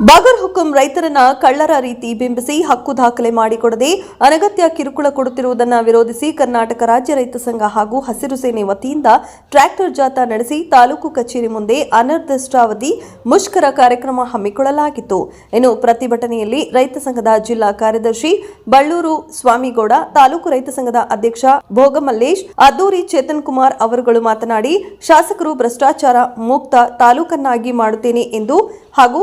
ಬಾಗರ್ ಹುಕುಂ ರೈತರನ್ನ ಕಳ್ಳರ ರೀತಿ ಬಿಂಬಿಸಿ ಹಕ್ಕು ದಾಖಲೆ ಮಾಡಿಕೊಡದೆ ಅನಗತ್ಯ ಕಿರುಕುಳ ಕೊಡುತ್ತಿರುವುದನ್ನು ವಿರೋಧಿಸಿ ಕರ್ನಾಟಕ ರಾಜ್ಯ ರೈತ ಸಂಘ ಹಾಗೂ ಹಸಿರು ಸೇನೆ ವತಿಯಿಂದ ಟ್ರ್ಯಾಕ್ಟರ್ ಜಾಥಾ ನಡೆಸಿ ತಾಲೂಕು ಕಚೇರಿ ಮುಂದೆ ಅನಿರ್ದಿಷ್ಟಾವಧಿ ಮುಷ್ಕರ ಕಾರ್ಯಕ್ರಮ ಹಮ್ಮಿಕೊಳ್ಳಲಾಗಿತ್ತು. ಇನ್ನು ಪ್ರತಿಭಟನೆಯಲ್ಲಿ ರೈತ ಸಂಘದ ಜಿಲ್ಲಾ ಕಾರ್ಯದರ್ಶಿ ಬಳ್ಳೂರು ಸ್ವಾಮಿಗೌಡ, ತಾಲೂಕು ರೈತ ಸಂಘದ ಅಧ್ಯಕ್ಷ ಭೋಗಮಲ್ಲೇಶ್, ಅದ್ದೂರಿ ಚೇತನ್ ಕುಮಾರ್ ಅವರುಗಳು ಮಾತನಾಡಿ, ಶಾಸಕರು ಭ್ರಷ್ಟಾಚಾರ ಮುಕ್ತ ತಾಲೂಕನ್ನಾಗಿ ಮಾಡುತ್ತೇನೆ ಎಂದು ಹಾಗೂ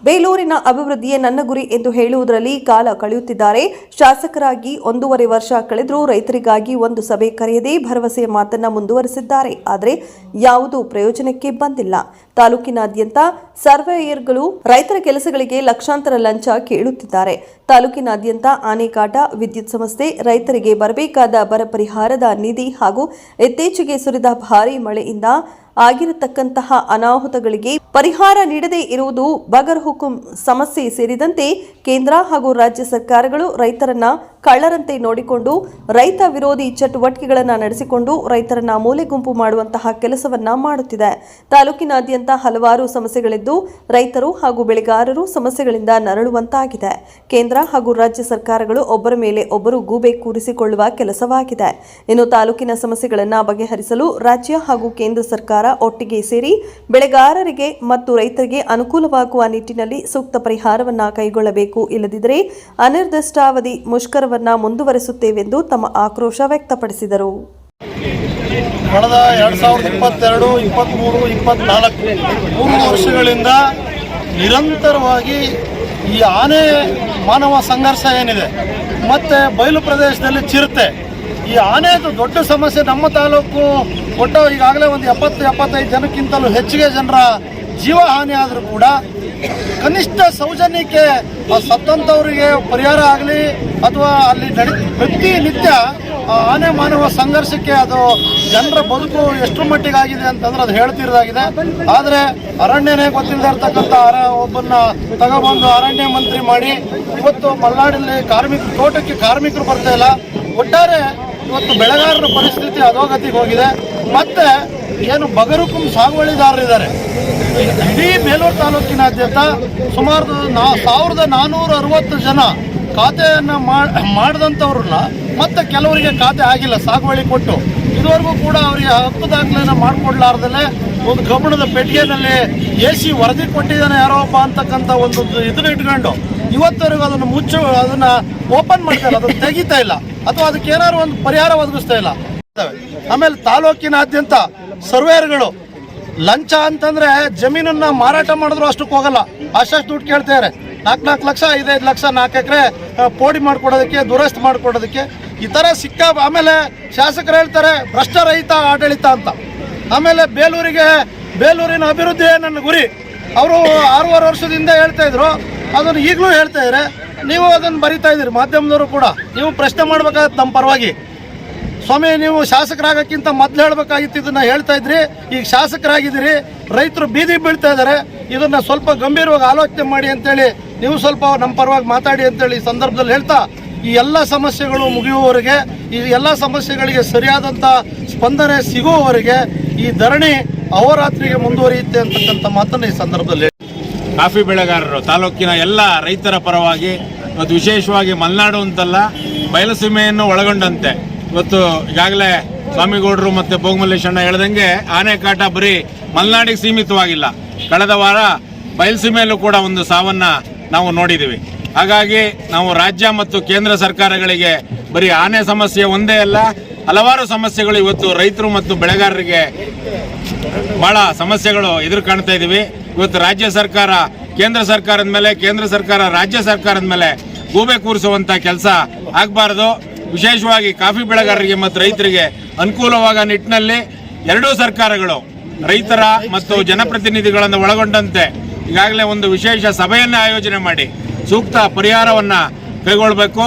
ಬೇಲೂರಿನ ಅಭಿವೃದ್ಧಿಯೇ ನನ್ನ ಗುರಿ ಎಂದು ಹೇಳುವುದರಲ್ಲಿ ಕಾಲ ಕಳೆಯುತ್ತಿದ್ದಾರೆ. ಶಾಸಕರಾಗಿ 1.5 ವರ್ಷ ಕಳೆದರೂ ರೈತರಿಗಾಗಿ ಒಂದು ಸಭೆ ಕರೆಯದೇ ಭರವಸೆಯ ಮಾತನ್ನ ಮುಂದುವರೆಸಿದ್ದಾರೆ. ಆದರೆ ಯಾವುದೂ ಪ್ರಯೋಜನಕ್ಕೆ ಬಂದಿಲ್ಲ. ತಾಲೂಕಿನಾದ್ಯಂತ ಸರ್ವೇಯರ್ಗಳು ರೈತರ ಕೆಲಸಗಳಿಗೆ ಲಕ್ಷಾಂತರ ಲಂಚ ಕೇಳುತ್ತಿದ್ದಾರೆ. ತಾಲೂಕಿನಾದ್ಯಂತ ಆನೆಕಾಟ, ವಿದ್ಯುತ್ ಸಮಸ್ಯೆ, ರೈತರಿಗೆ ಬರಬೇಕಾದ ಬರ ಪರಿಹಾರದ ನಿಧಿ ಹಾಗೂ ಇತ್ತೀಚೆಗೆ ಸುರಿದ ಭಾರೀ ಮಳೆಯಿಂದ ಆಗಿರತಕ್ಕಂತಹ ಅನಾಹುತಗಳಿಗೆ ಪರಿಹಾರ ನೀಡದೇ ಇರುವುದು ಬಗರ್ ಹುಕುಂ ಸಮಸ್ಯೆ ಸೇರಿದಂತೆ ಕೇಂದ್ರ ಹಾಗೂ ರಾಜ್ಯ ಸರ್ಕಾರಗಳು ರೈತರನ್ನ ಕಳ್ಳರಂತೆ ನೋಡಿಕೊಂಡು ರೈತ ವಿರೋಧಿ ಚಟುವಟಿಕೆಗಳನ್ನು ನಡೆಸಿಕೊಂಡು ರೈತರನ್ನ ಮೂಲೆಗುಂಪು ಮಾಡುವಂತಹ ಕೆಲಸವನ್ನ ಮಾಡುತ್ತಿದೆ. ತಾಲೂಕಿನಾದ್ಯಂತ ಹಲವಾರು ಸಮಸ್ಯೆಗಳಿದ್ದು ರೈತರು ಹಾಗೂ ಬೆಳೆಗಾರರು ಸಮಸ್ಯೆಗಳಿಂದ ನರಳುವಂತಾಗಿದೆ. ಕೇಂದ್ರ ಹಾಗೂ ರಾಜ್ಯ ಸರ್ಕಾರಗಳು ಒಬ್ಬರ ಮೇಲೆ ಒಬ್ಬರು ಗೂಬೆ ಕೂರಿಸಿಕೊಳ್ಳುವ ಕೆಲಸವಾಗಿದೆ. ಇನ್ನು ತಾಲೂಕಿನ ಸಮಸ್ಯೆಗಳನ್ನು ಬಗೆಹರಿಸಲು ರಾಜ್ಯ ಹಾಗೂ ಕೇಂದ್ರ ಸರ್ಕಾರ ಒಟ್ಟಿಗೆ ಸೇರಿ ಬೆಳೆಗಾರರಿಗೆ ಮತ್ತು ರೈತರಿಗೆ ಅನುಕೂಲವಾಗುವ ನಿಟ್ಟಿನಲ್ಲಿ ಸೂಕ್ತ ಪರಿಹಾರವನ್ನ ಕೈಗೊಳ್ಳಬೇಕು. ಇಲ್ಲದಿದ್ದರೆ ಅನಿರ್ದಿಷ್ಟಾವಧಿ ಮುಷ್ಕರವನ್ನ ಮುಂದುವರೆಸುತ್ತೇವೆಂದು ತಮ್ಮ ಆಕ್ರೋಶ ವ್ಯಕ್ತಪಡಿಸಿದರು. ಕಳೆದ 2022, 23, 24 3 ವರ್ಷಗಳಿಂದ ನಿರಂತರವಾಗಿ ಈ ಆನೆ ಮಾನವ ಸಂಘರ್ಷ ಏನಿದೆ ಮತ್ತೆ ಬಯಲು ಪ್ರದೇಶದಲ್ಲಿ ಚಿರತೆ, ಈ ಆನೆದು ದೊಡ್ಡ ಸಮಸ್ಯೆ. ನಮ್ಮ ತಾಲೂಕು ಒಟ್ಟು ಈಗಾಗಲೇ ಒಂದು 70-75 ಜನಕ್ಕಿಂತಲೂ ಹೆಚ್ಚಿಗೆ ಜನರ ಜೀವ ಹಾನಿ ಆದರೂ ಕೂಡ ಕನಿಷ್ಠ ಸೌಜನ್ಯಕ್ಕೆ ಸತ್ತಂಥವರಿಗೆ ಪರಿಹಾರ ಆಗಲಿ ಅಥವಾ ಅಲ್ಲಿ ಪ್ರತಿನಿತ್ಯ ಆನೆ ಮಾನವ ಸಂಘರ್ಷಕ್ಕೆ ಅದು ಜನರ ಬದುಕು ಎಷ್ಟು ಮಟ್ಟಿಗೆ ಆಗಿದೆ ಅಂತಂದ್ರೆ ಅದು ಹೇಳ್ತಿರೋದಾಗಿದೆ. ಆದರೆ ಅರಣ್ಯನೇ ಗೊತ್ತಿಲ್ಲದೆ ಇರ್ತಕ್ಕಂಥ ಒಬ್ಬನ್ನ ತಗೊಬಂದು ಅರಣ್ಯ ಮಂತ್ರಿ ಮಾಡಿ ಇವತ್ತು ಮಲೆನಾಡಲ್ಲಿ ತೋಟಕ್ಕೆ ಕಾರ್ಮಿಕರು ಬರ್ತಾ ಇಲ್ಲ. ಒಟ್ಟಾರೆ ಇವತ್ತು ಬೆಳೆಗಾರರ ಪರಿಸ್ಥಿತಿ ಅಧೋಗತಿಗೆ ಹೋಗಿದೆ. ಮತ್ತೆ ಏನು ಬಗರ್ ಹುಕುಂ ಸಾಗುವಳಿದಾರರಿದ್ದಾರೆ, ಇಡೀ ಬೇಲೂರು ತಾಲೂಕಿನಾದ್ಯಂತ ಸುಮಾರು 1460 ಜನ ಖಾತೆಯನ್ನು ಮಾಡಿದಂಥವ್ರನ್ನ ಮತ್ತೆ ಕೆಲವರಿಗೆ ಖಾತೆ ಆಗಿಲ್ಲ, ಸಾಗುವಳಿ ಕೊಟ್ಟು ಇದುವರೆಗೂ ಕೂಡ ಅವರಿಗೆ ಹಕ್ಕು ದಾಖಲೆಯನ್ನು ಮಾಡಿಕೊಡ್ಲಾರ್ದಲ್ಲೇ ಒಂದು ಕಬ್ಬಣದ ಪೆಟ್ಟಿಗೆನಲ್ಲಿ AC ವರದಿ ಕೊಟ್ಟಿದ್ದಾನೆ ಯಾರೋ ಒಬ್ಬ ಅಂತಕ್ಕಂಥ ಒಂದು ಇದನ್ನ ಇಟ್ಕೊಂಡು ಇವತ್ತವರೆಗೂ ಅದನ್ನು ಓಪನ್ ಮಾಡ್ತಾ ಇಲ್ಲ, ಅದನ್ನು ತೆಗಿತಾ ಇಲ್ಲ ಅಥವಾ ಅದಕ್ಕೆ ಏನಾದ್ರು ಒಂದು ಪರಿಹಾರ ಒದಗಿಸ್ತಾ ಇಲ್ಲ. ಆಮೇಲೆ ತಾಲೂಕಿನಾದ್ಯಂತ ಸರ್ವೇಯರ್ಗಳು ಲಂಚ ಅಂತಂದ್ರೆ ಜಮೀನನ್ನ ಮಾರಾಟ ಮಾಡಿದ್ರು ಅಷ್ಟಕ್ಕೆ ಹೋಗಲ್ಲ, ಅಷ್ಟು ದುಡ್ಡು ಕೇಳ್ತಾರೆ. 4 ಲಕ್ಷ 5 ಲಕ್ಷ 4 ಎಕರೆ ಪೋಡಿ ಮಾಡ್ಕೊಡೋದಕ್ಕೆ, ದುರಸ್ತಿ ಮಾಡ್ಕೊಡೋದಕ್ಕೆ ಈ ಥರ ಸಿಕ್ಕ. ಆಮೇಲೆ ಶಾಸಕರು ಹೇಳ್ತಾರೆ ಭ್ರಷ್ಟ ರಹಿತ ಆಡಳಿತ ಅಂತ. ಆಮೇಲೆ ಬೇಲೂರಿನ ಅಭಿವೃದ್ಧಿಯೇ ನನ್ನ ಗುರಿ ಅವರು 6.5 ವರ್ಷದಿಂದ ಹೇಳ್ತಾ ಇದ್ರು, ಅದನ್ನು ಈಗಲೂ ಹೇಳ್ತಾ ಇದ್ದಾರೆ. ನೀವು ಅದನ್ನು ಬರಿತಾ ಇದ್ದೀರಿ, ಮಾಧ್ಯಮದವರು ಕೂಡ ನೀವು ಪ್ರಶ್ನೆ ಮಾಡ್ಬೇಕಾಗತ್ತೆ ನಮ್ಮ ಪರವಾಗಿ. ಸ್ವಾಮಿ, ನೀವು ಶಾಸಕರಾಗಕ್ಕಿಂತ ಮೊದಲು ಹೇಳಬೇಕಾಗಿತ್ತು, ಇದನ್ನು ಹೇಳ್ತಾ ಇದ್ರಿ. ಈಗ ಶಾಸಕರಾಗಿದ್ದೀರಿ, ರೈತರು ಬೀದಿ ಬೀಳ್ತಾ ಇದ್ದಾರೆ, ಇದನ್ನು ಸ್ವಲ್ಪ ಗಂಭೀರವಾಗಿ ಆಲೋಚನೆ ಮಾಡಿ ಅಂತೇಳಿ ನೀವು ಸ್ವಲ್ಪ ನಮ್ಮ ಪರವಾಗಿ ಮಾತಾಡಿ ಅಂತೇಳಿ ಈ ಸಂದರ್ಭದಲ್ಲಿ ಹೇಳ್ತಾ, ಈ ಎಲ್ಲ ಸಮಸ್ಯೆಗಳು ಮುಗಿಯುವವರೆಗೆ, ಈ ಎಲ್ಲ ಸಮಸ್ಯೆಗಳಿಗೆ ಸರಿಯಾದಂಥ ಸ್ಪಂದನೆ ಸಿಗುವವರೆಗೆ ಈ ಧರಣಿ ಅಹೋರಾತ್ರಿಗೆ ಮುಂದುವರಿಯುತ್ತೆ ಅಂತಕ್ಕಂಥ ಮಾತನ್ನು ಈ ಸಂದರ್ಭದಲ್ಲಿ ಕಾಫಿ ಬೆಳೆಗಾರರು ತಾಲೂಕಿನ ಎಲ್ಲ ರೈತರ ಪರವಾಗಿ ಮತ್ತು ವಿಶೇಷವಾಗಿ ಮಲೆನಾಡು ಅಂತಲ್ಲ ಬಯಲುಸೀಮೆಯನ್ನು ಒಳಗೊಂಡಂತೆ ಇವತ್ತು ಈಗಾಗಲೇ ಸ್ವಾಮಿಗೌಡರು ಮತ್ತು ಭೋಗಮಲ್ಲೇಶಣ್ಣ ಹೇಳ್ದಂಗೆ ಆನೆಕಾಟ ಬರೀ ಮಲೆನಾಡಿಗೆ ಸೀಮಿತವಾಗಿಲ್ಲ. ಕಳೆದ ವಾರ ಬಯಲುಸೀಮೆಯಲ್ಲೂ ಕೂಡ ಒಂದು ಸಾವನ್ನು ನಾವು ನೋಡಿದ್ದೀವಿ. ಹಾಗಾಗಿ ನಾವು ರಾಜ್ಯ ಮತ್ತು ಕೇಂದ್ರ ಸರ್ಕಾರಗಳಿಗೆ ಬರೀ ಆನೆ ಸಮಸ್ಯೆ ಒಂದೇ ಅಲ್ಲ, ಹಲವಾರು ಸಮಸ್ಯೆಗಳು ಇವತ್ತು ರೈತರು ಮತ್ತು ಬೆಳೆಗಾರರಿಗೆ ಬಹಳ ಸಮಸ್ಯೆಗಳು ಎದುರು ಕಾಣ್ತಾ ಇದ್ದೀವಿ. ಇವತ್ತು ರಾಜ್ಯ ಸರ್ಕಾರ ಕೇಂದ್ರ ಸರ್ಕಾರದ ಮೇಲೆ, ಕೇಂದ್ರ ಸರ್ಕಾರ ರಾಜ್ಯ ಸರ್ಕಾರದ ಮೇಲೆ ಗೂಬೆ ಕೂರಿಸುವಂಥ ಕೆಲಸ ಆಗಬಾರ್ದು. ವಿಶೇಷವಾಗಿ ಕಾಫಿ ಬೆಳೆಗಾರರಿಗೆ ಮತ್ತು ರೈತರಿಗೆ ಅನುಕೂಲವಾಗೋ ನಿಟ್ಟಿನಲ್ಲಿ ಎರಡೂ ಸರ್ಕಾರಗಳು ರೈತರ ಮತ್ತು ಜನಪ್ರತಿನಿಧಿಗಳನ್ನು ಒಳಗೊಂಡಂತೆ ಈಗಾಗಲೇ ಒಂದು ವಿಶೇಷ ಸಭೆಯನ್ನು ಆಯೋಜನೆ ಮಾಡಿ ಸೂಕ್ತ ಪರಿಹಾರವನ್ನು ಕೈಗೊಳ್ಳಬೇಕು.